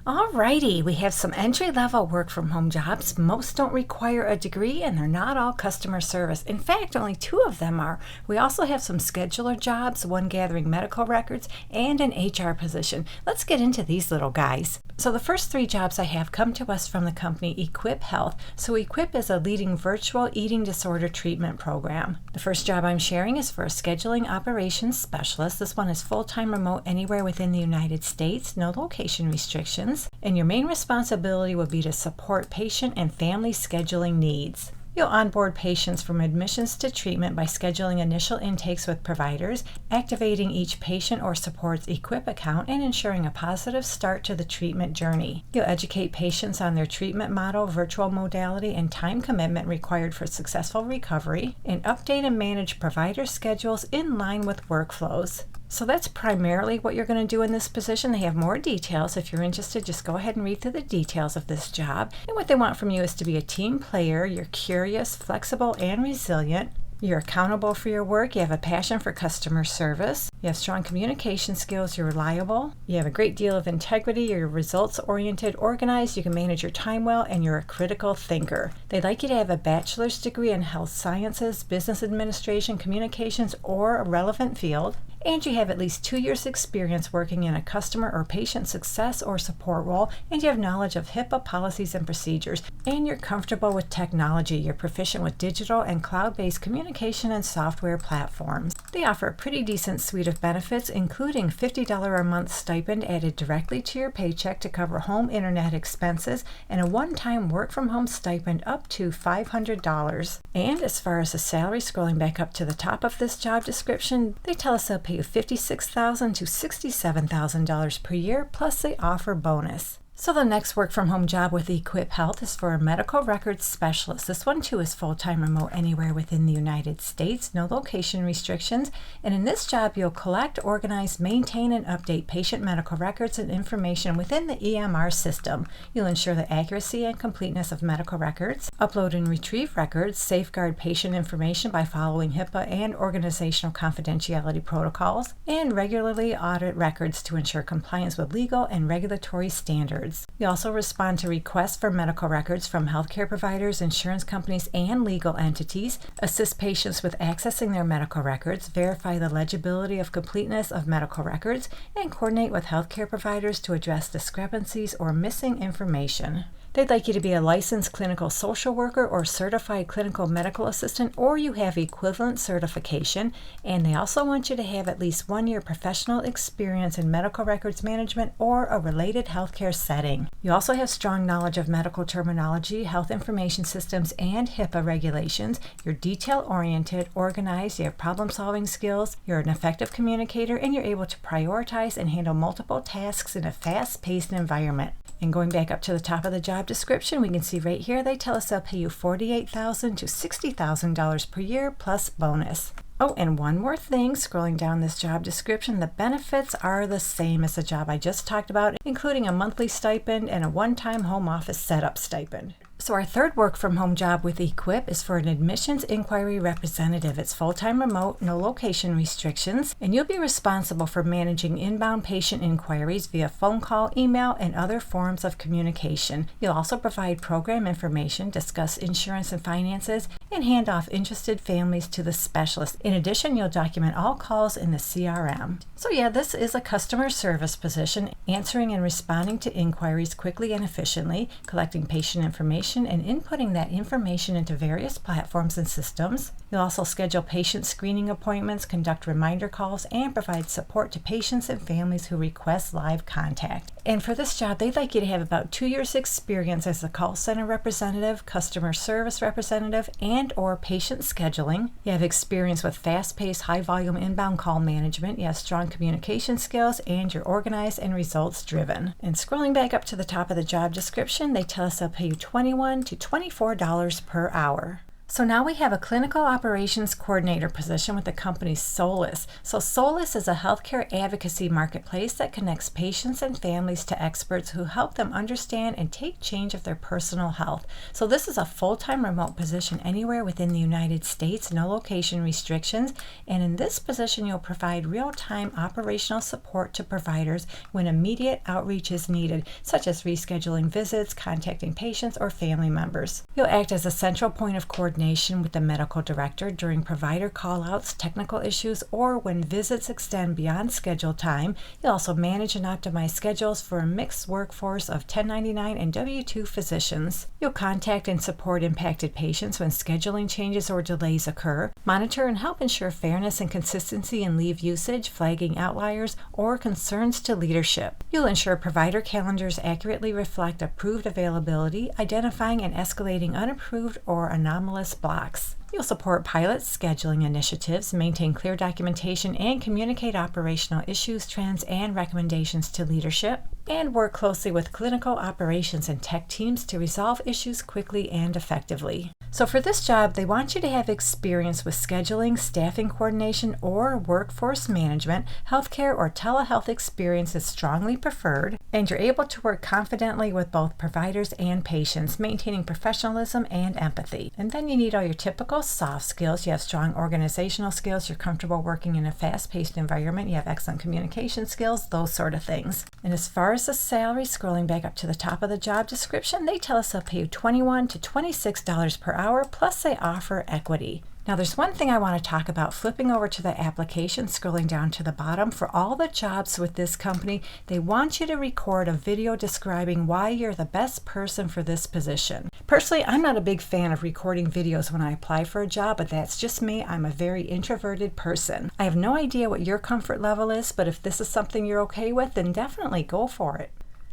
Alrighty, we have some entry-level work-from-home jobs. Most don't require a degree and they're not all customer service. In fact, only 2 of them are. We also have some scheduler jobs, one gathering medical records, and an HR position. Let's get into these little guys. So the first 3 jobs I have come to us from the company Equip Health. So Equip is a leading virtual eating disorder treatment program. The first job I'm sharing is for a scheduling operations specialist. This one is full-time remote anywhere within the United States, no location restrictions. And your main responsibility would be to support patient and family scheduling needs. You'll onboard patients from admissions to treatment by scheduling initial intakes with providers, activating each patient or support's Equip account, and ensuring a positive start to the treatment journey. You'll educate patients on their treatment model, virtual modality, and time commitment required for successful recovery, and update and manage provider schedules in line with workflows. So that's primarily what you're going to do in this position. They have more details. If you're interested, just go ahead and read through the details of this job. And what they want from you is to be a team player. You're curious, flexible, and resilient. You're accountable for your work. You have a passion for customer service. You have strong communication skills. You're reliable. You have a great deal of integrity. You're results-oriented, organized. You can manage your time well, and you're a critical thinker. They'd like you to have a bachelor's degree in health sciences, business administration, communications, or a relevant field. And you have at least 2 years experience working in a customer or patient success or support role, and you have knowledge of HIPAA policies and procedures, and you're comfortable with technology. You're proficient with digital and cloud-based communication and software platforms. They offer a pretty decent suite of benefits, including $50 a month stipend added directly to your paycheck to cover home internet expenses, and a one-time work-from-home stipend up to $500. And as far as the salary, scrolling back up to the top of this job description, they tell us they'll pay you $56,000 to $67,000 per year, plus they offer bonus. So the next work-from-home job with Equip Health is for a medical records specialist. This one too is full-time remote anywhere within the United States, no location restrictions. And in this job, you'll collect, organize, maintain, and update patient medical records and information within the EMR system. You'll ensure the accuracy and completeness of medical records, upload and retrieve records, safeguard patient information by following HIPAA and organizational confidentiality protocols, and regularly audit records to ensure compliance with legal and regulatory standards. You also respond to requests for medical records from healthcare providers, insurance companies, and legal entities, assist patients with accessing their medical records, verify the legibility of completeness of medical records, and coordinate with healthcare providers to address discrepancies or missing information. They'd like you to be a licensed clinical social worker or certified clinical medical assistant, or you have equivalent certification, and they also want you to have at least 1 year professional experience in medical records management or a related healthcare setting. You also have strong knowledge of medical terminology, health information systems, and HIPAA regulations. You're detail-oriented, organized, you have problem-solving skills, you're an effective communicator, and you're able to prioritize and handle multiple tasks in a fast-paced environment. And going back up to the top of the job description, we can see right here they tell us they'll pay you $48,000 to $60,000 per year plus bonus. Oh, and one more thing, scrolling down this job description, the benefits are the same as the job I just talked about, including a monthly stipend and a one-time home office setup stipend. So our third work-from-home job with Equip is for an admissions inquiry representative. It's full-time remote, no location restrictions, and you'll be responsible for managing inbound patient inquiries via phone call, email, and other forms of communication. You'll also provide program information, discuss insurance and finances, and hand off interested families to the specialist. In addition, you'll document all calls in the CRM. So yeah, this is a customer service position, answering and responding to inquiries quickly and efficiently, collecting patient information, and inputting that information into various platforms and systems. You'll also schedule patient screening appointments, conduct reminder calls, and provide support to patients and families who request live contact. And for this job, they'd like you to have about 2 years experience as a call center representative, customer service representative, and or patient scheduling. You have experience with fast-paced, high-volume inbound call management. You have strong communication skills, and you're organized and results-driven. And scrolling back up to the top of the job description, they tell us they'll pay you $21 to $24 per hour. So now we have a clinical operations coordinator position with the company Solis. So Solis is a healthcare advocacy marketplace that connects patients and families to experts who help them understand and take charge of their personal health. So this is a full-time remote position anywhere within the United States, no location restrictions. And in this position, you'll provide real-time operational support to providers when immediate outreach is needed, such as rescheduling visits, contacting patients, or family members. You'll act as a central point of coordination with the medical director during provider call-outs, technical issues, or when visits extend beyond scheduled time. You'll also manage and optimize schedules for a mixed workforce of 1099 and W-2 physicians. You'll contact and support impacted patients when scheduling changes or delays occur, monitor and help ensure fairness and consistency in leave usage, flagging outliers, or concerns to leadership. You'll ensure provider calendars accurately reflect approved availability, identifying and escalating unapproved or anomalous blocks. You'll support pilot scheduling initiatives, maintain clear documentation, and communicate operational issues, trends, and recommendations to leadership, and work closely with clinical operations and tech teams to resolve issues quickly and effectively. So for this job, they want you to have experience with scheduling, staffing coordination, or workforce management. Healthcare or telehealth experience is strongly preferred, and you're able to work confidently with both providers and patients, maintaining professionalism and empathy. And then you need all your typical soft skills. You have strong organizational skills, you're comfortable working in a fast-paced environment, you have excellent communication skills, those sort of things. And as far as the salary, scrolling back up to the top of the job description, they tell us they'll pay you $21 to $26 per hour, plus they offer equity. Now there's one thing I want to talk about, flipping over to the application, scrolling down to the bottom. For all the jobs with this company, they want you to record a video describing why you're the best person for this position. Personally, I'm not a big fan of recording videos when I apply for a job, but that's just me. I'm a very introverted person. I have no idea what your comfort level is, but if this is something you're okay with, then definitely go for it.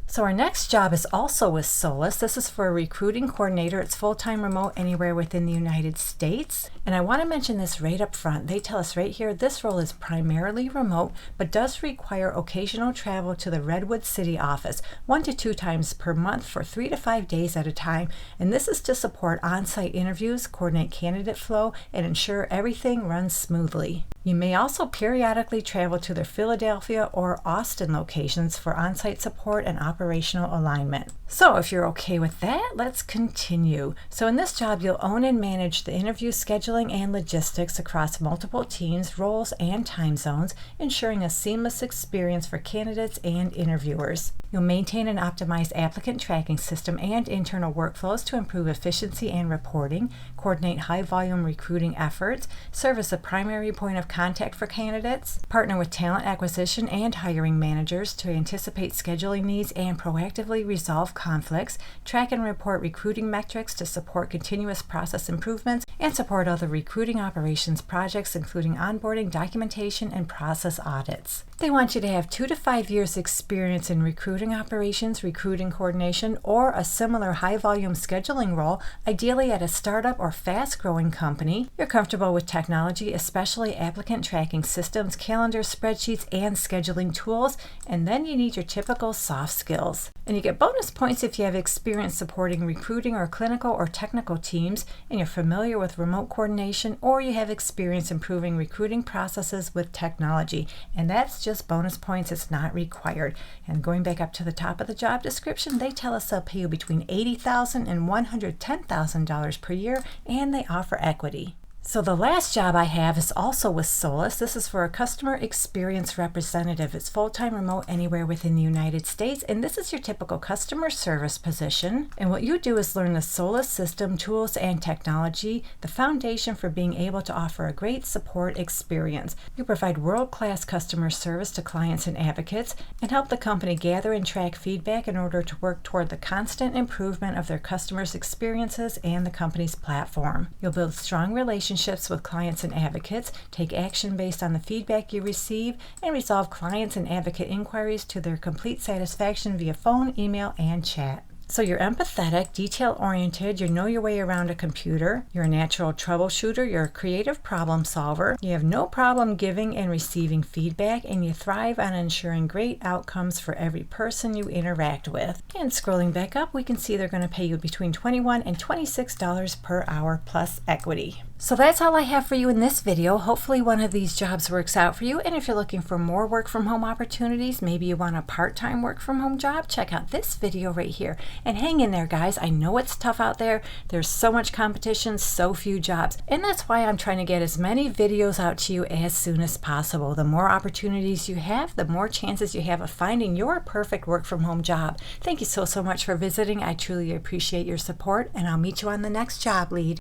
So our next job is also with Solis. This is for a recruiting coordinator. It's full-time remote anywhere within the United States. And I want to mention this right up front. They tell us right here, this role is primarily remote, but does require occasional travel to the Redwood City office, 1 to 2 times per month for 3 to 5 days at a time. And this is to support on-site interviews, coordinate candidate flow, and ensure everything runs smoothly. You may also periodically travel to their Philadelphia or Austin locations for on-site support and operational alignment. So if you're okay with that, let's continue. So in this job, you'll own and manage the interview scheduling and logistics across multiple teams, roles, and time zones, ensuring a seamless experience for candidates and interviewers. You'll maintain and optimize applicant tracking system and internal workflows to improve efficiency and reporting, coordinate high-volume recruiting efforts, serve as the primary point of contact for candidates, partner with talent acquisition and hiring managers to anticipate scheduling needs and proactively resolve conflicts, track and report recruiting metrics to support continuous process improvements, and support other recruiting operations projects, including onboarding, documentation, and process audits. They want you to have 2 to 5 years experience in recruiting operations, recruiting coordination, or a similar high-volume scheduling role, ideally at a startup or fast-growing company. You're comfortable with technology, especially applicant tracking systems, calendars, spreadsheets, and scheduling tools, and then you need your typical soft skills. And you get bonus points if you have experience supporting recruiting or clinical or technical teams, and you're familiar with remote coordination, or you have experience improving recruiting processes with technology. And that's just bonus points, it's not required. And going back up to the top of the job description, they tell us they'll pay you between $80,000 and $110,000 per year, and they offer equity. So the last job I have is also with Solis. This is for a customer experience representative. It's full-time remote anywhere within the United States, and this is your typical customer service position. And what you do is learn the Solis system, tools, and technology, the foundation for being able to offer a great support experience. You provide world-class customer service to clients and advocates, and help the company gather and track feedback in order to work toward the constant improvement of their customers' experiences and the company's platform. You'll build strong relationships with clients and advocates, take action based on the feedback you receive, and resolve clients and advocate inquiries to their complete satisfaction via phone, email, and chat. So you're empathetic, detail-oriented, you know your way around a computer, you're a natural troubleshooter, you're a creative problem solver, you have no problem giving and receiving feedback, and you thrive on ensuring great outcomes for every person you interact with. And scrolling back up, we can see they're going to pay you between $21 and $26 per hour plus equity. So that's all I have for you in this video. Hopefully one of these jobs works out for you. And if you're looking for more work from home opportunities, maybe you want a part-time work from home job, check out this video right here. And hang in there, guys. I know it's tough out there. There's so much competition, so few jobs. And that's why I'm trying to get as many videos out to you as soon as possible. The more opportunities you have, the more chances you have of finding your perfect work from home job. Thank you so much for visiting. I truly appreciate your support, and I'll meet you on the next job lead.